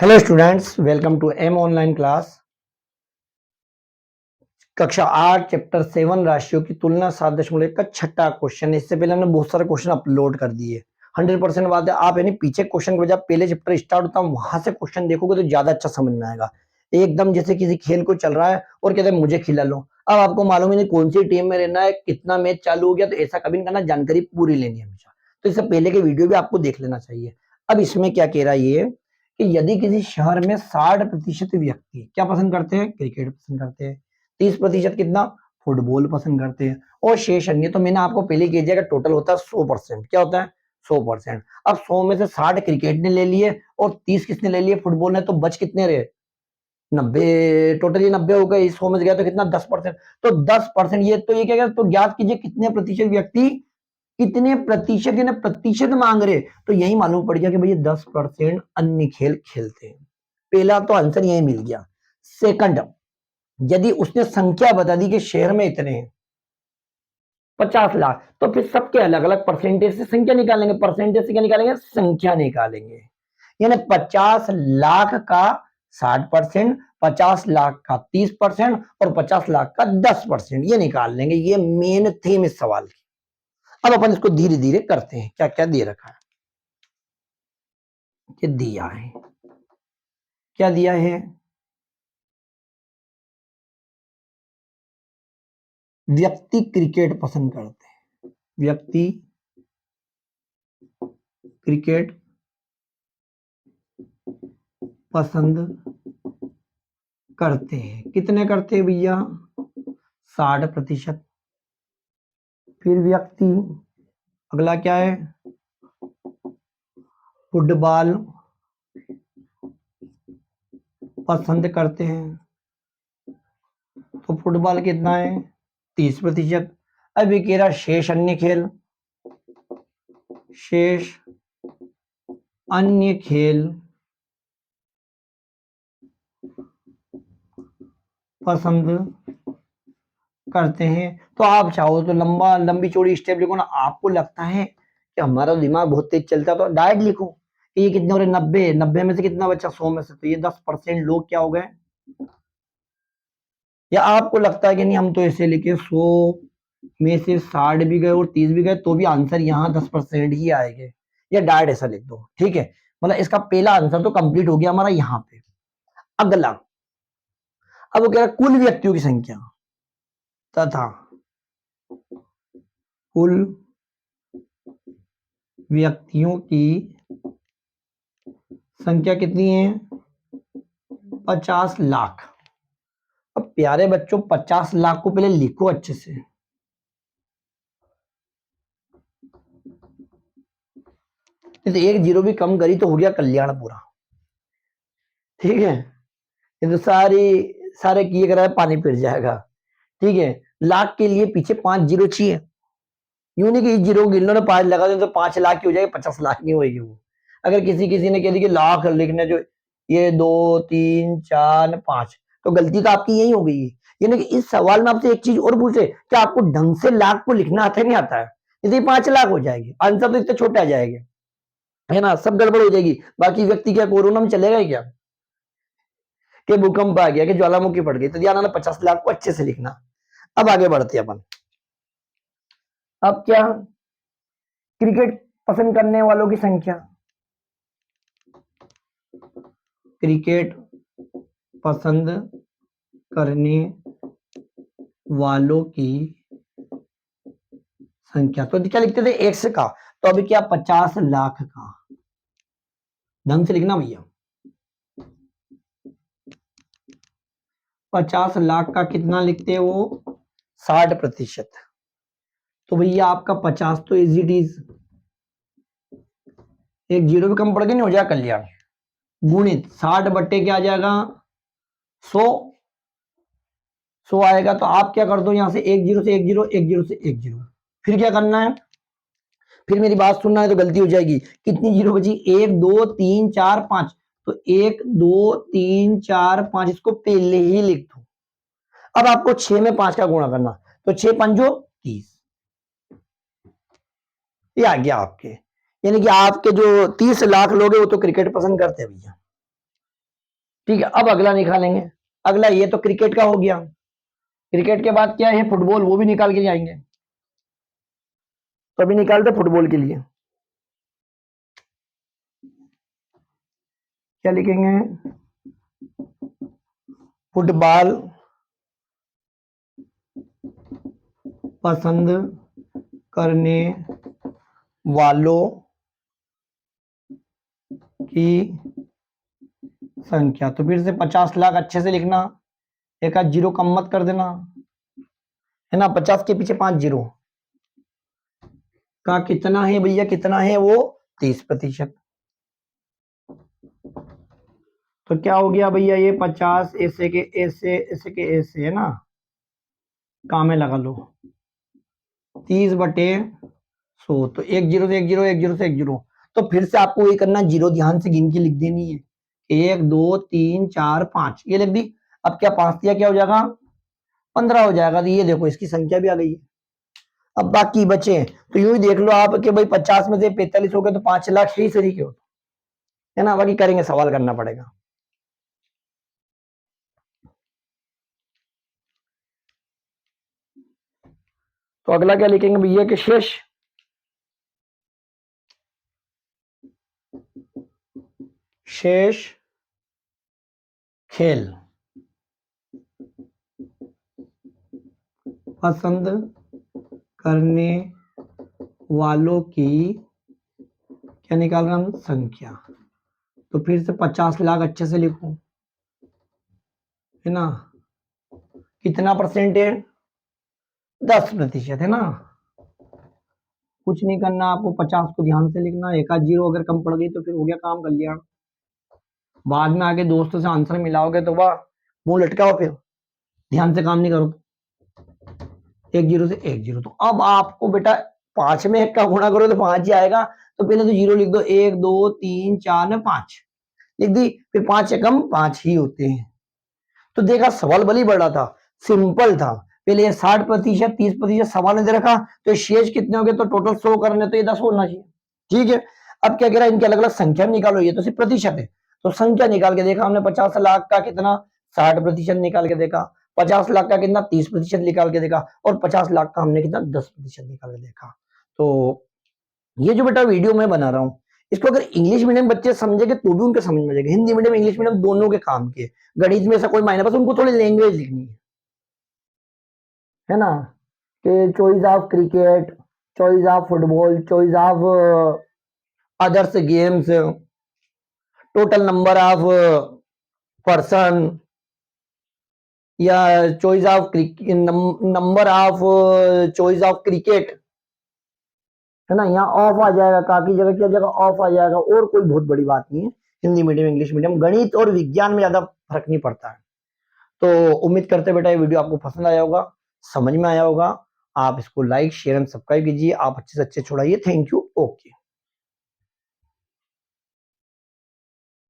Hello students, welcome to M online class. कक्षा 8 chapter 7 राशियों की तुलना 7.1 का छठा क्वेश्चन। इससे पहले हमने बहुत सारे क्वेश्चन अपलोड कर दिए। 100% बात है, आप यानी पीछे क्वेश्चन के बजाय पहले चैप्टर स्टार्ट होता है वहां से क्वेश्चन देखोगे तो ज्यादा अच्छा समझ में आएगा। एकदम जैसे किसी खेल को चल रहा है और कहते हैं मुझे खिला लो, अब आपको मालूम ही नहीं कौन सी टीम में रहना है, कितना मैच चालू हो गया, तो ऐसा कभी नहीं करना, जानकारी पूरी लेनी है हमेशा। तो इससे पहले के वीडियो भी आपको देख लेना चाहिए। अब इसमें क्या कह रहा है ये कि यदि किसी शहर में 60% व्यक्ति क्या पसंद करते हैं, क्रिकेट पसंद करते हैं, 30% कितना, फुटबॉल पसंद करते हैं, और शेष अन्य, तो मैंने आपको पहले कह दिया कि टोटल होता है 100%। क्या होता है 100%। अब 100 में से 60 क्रिकेट ने ले लिए और 30 किसने ले लिए, फुटबॉल ने, तो बच कितने रहे, 90। टोटली 90 हो गए, 100 में से गया तो कितना, 10%। तो 10%, ये तो ये क्या, तो ज्ञात कीजिए कितने प्रतिशत व्यक्ति, कितने प्रतिशत, यानी प्रतिशत मांग रहे, तो यही मालूम पड़ गया कि भाई 10% अन्य खेल खेलते हैं। पहला तो आंसर यही मिल गया। सेकंड, यदि उसने संख्या बता दी कि शहर में इतने हैं 50 लाख, तो फिर सबके अलग अलग परसेंटेज से संख्या निकालेंगे। परसेंटेज से क्या निकालेंगे, संख्या निकालेंगे। यानी 50 लाख का 60%, 50 लाख का 30% और 50 लाख का 10%, ये निकाल लेंगे। ये मेन थीम इस सवाल की। अब अपन इसको धीरे धीरे करते हैं। क्या क्या दे रखा है, ये दिया है, क्या दिया है, व्यक्ति क्रिकेट पसंद करते हैं, व्यक्ति क्रिकेट पसंद करते हैं। कितने करते हैं भैया, 60%। फिर व्यक्ति, अगला क्या है, फुटबॉल पसंद करते हैं, तो फुटबॉल कितना है, 30%। अब ये कह रहा शेष अन्य खेल, शेष अन्य खेल पसंद करते हैं। तो आप चाहो तो लंबा लंबी चौड़ी स्टेप लिखो ना। आपको लगता है कि हमारा दिमाग बहुत तेज चलता है तो डायरेक्ट लिखो कि ये कितने हो रहे, 90, 90 में से कितना बचा, 100 में से, तो ये 10% लोग क्या हो गए। या आपको लगता है कि नहीं, हम तो ऐसे लिखे 100 में से 60 भी गए और 30 भी गए तो भी आंसर यहाँ 10% ही आएंगे, या डायरेक्ट ऐसा लिख दो, ठीक है। मतलब इसका पहला आंसर तो कंप्लीट हो गया हमारा यहाँ पे। अगला, अब वो कह रहा है कुल व्यक्तियों की संख्या तथा कुल व्यक्तियों की संख्या कितनी है, 50 लाख। अब प्यारे बच्चों, 50 लाख को पहले लिखो अच्छे से। तो एक जीरो भी कम करी तो हो गया कल्याण पूरा, ठीक है। ये तो सारे किए करा पानी फिर जाएगा, ठीक है। लाख के लिए पीछे 5 जीरो चाहिए, यूं नहीं कि इस जीरो को गिन लो ना, 5 लगा दो तो 5 लाख की हो जाएगी, 50 लाख नहीं होगी वो। अगर किसी किसी ने कह दी कि लाख लिखने, जो ये 2 3 4 5, तो गलती तो आपकी यही हो गई है। यानी कि इस सवाल में आपसे एक चीज और पूछे कि आपको ढंग से लाख को लिखना आता है, नहीं आता है, यदि 5 लाख हो जाएगी, आंसर तो इतने छोटे आ जाएंगे, है ना, सब गड़बड़ हो जाएगी। बाकी व्यक्ति क्या कोरोना में चलेगा ही क्या, कि भूकंप आ गया, कि ज्वालामुखी फट गई, तो ध्यान आना 50 लाख को अच्छे से लिखना। अब आगे बढ़ते हैं अपन। अब क्या, क्रिकेट पसंद करने वालों की संख्या, क्रिकेट पसंद करने वालों की संख्या, तो क्या लिखते थे, एक्स का, तो अभी क्या 50 लाख का, ढंग से लिखना भैया। 50 लाख का कितना लिखते हैं वो, 60%। तो भैया आपका 50 तो इज इट इज, एक जीरो भी कम पड़ गया, नहीं हो जाएगा कल्याण, गुणित 60 बट्टे क्या आ जाएगा, 100। 100 आएगा, तो आप क्या कर दो, यहां से एक जीरो से एक जीरो, एक जीरो से एक जीरो, फिर क्या करना है, फिर मेरी बात सुनना है तो गलती हो जाएगी। कितनी जीरो बची, 1 2 3 4 5, तो 1 2 3 4 5, इसको पहले ही लिख दो। अब आपको 6 में 5 का गुणा करना, तो 6 पंजो 30, ये आ गया आपके। यानी कि आपके जो 30 लाख लोग हैं वो तो क्रिकेट पसंद करते हैं भैया। ठीक है, अब अगला निकालेंगे। अगला ये तो क्रिकेट का हो गया। क्रिकेट के बाद क्या है, फुटबॉल, वो भी निकाल के जाएंगे। तो अभी निकालते फुटबॉल के लिए। क्या लिखेंगे, फुटबॉल पसंद करने वालों की संख्या। तो फिर से 50 लाख अच्छे से लिखना, एक आध जीरो कम मत कर देना, है ना। 50 के पीछे 5 जीरो का कितना है भैया, कितना है वो, 30%। तो क्या हो गया भैया, ये 50 ऐसे के ऐसे, ऐसे के ऐसे, है ना, काम में लगा लो, 30/100। तो एक जीरो से एक जीरो, एक जीरो से एक जीरो। तो फिर से आपको ये करना, जीरो ध्यान से गिन के लिख देनी है, 1 2 3 4 5, ये लिख दी। अब क्या 5 दिया क्या हो जाएगा, 15 हो जाएगा। तो ये देखो इसकी संख्या भी आ गई है। अब बाकी बचे, तो यूं ही देख लो आप कि भाई 50 में से 45 हो गए तो 5 लाख ही सही क्यों, है ना। बाकी करेंगे, सवाल करना पड़ेगा। तो अगला क्या लिखेंगे भैया कि शेष, शेष खेल पसंद करने वालों की, क्या निकाल रहे हम, संख्या। तो फिर से 50 लाख अच्छे से लिखो, है ना। कितना परसेंट है, 10%, है ना। कुछ नहीं करना आपको, 50 को ध्यान से लिखना, एक आध जीरो अगर कम पड़ गई तो फिर हो गया काम, कल्याण। बाद में आगे दोस्तों से आंसर मिलाओगे तो वाह, मुंह लटकाओ फिर, ध्यान से काम नहीं करो तो। एक जीरो से एक जीरो। तो अब आपको बेटा 5 में 1 का गुणा करो तो 5 ही आएगा। तो पहले तो जीरो लिख दो, 1 2 3 4 में 5 लिख दी, फिर 5 से कम 5 ही होते हैं। तो देखा, सवाल भले ही बड़ा था, सिंपल था। पहले ये 60%, 30% सवाल ने दे रखा, तो शेष कितने हो गए, तो टोटल 100 करने, तो ये 10 होना चाहिए। ठीक है, अब क्या कह रहा है, इनकी अलग अलग संख्या निकालो, ये तो सिर्फ प्रतिशत है। तो संख्या निकाल के देखा हमने, 50 लाख का कितना, 60% निकाल के देखा, 50 लाख का कितना, 30% निकाल के देखा, और 50 लाख का हमने कितना, 10% निकाल के देखा। तो ये जो बेटा वीडियो मैं बना रहा हूँ, इसको अगर इंग्लिश मीडियम बच्चे समझेंगे तो भी उनके समझ में जाएगा। हिंदी मीडियम इंग्लिश मीडियम दोनों के काम के, गणित में ऐसा कोई मायने, बस उनको थोड़ी लैंग्वेज लिखनी है ना। कि choice of cricket, choice of football, choice of others games, total number of person, या choice of number of choice of cricket, है ना। यहाँ ऑफ आ जाएगा, का की जगह क्या जगह ऑफ आ जाएगा, और कोई बहुत बड़ी बात नहीं है। हिंदी मीडियम इंग्लिश मीडियम, गणित और विज्ञान में ज्यादा फर्क नहीं पड़ता है। तो उम्मीद करते बेटा ये वीडियो आपको पसंद आया होगा, समझ में आया होगा। आप इसको लाइक शेयर एंड सब्सक्राइब कीजिए, आप अच्छे से अच्छे छोड़ाइए। Thank you, okay.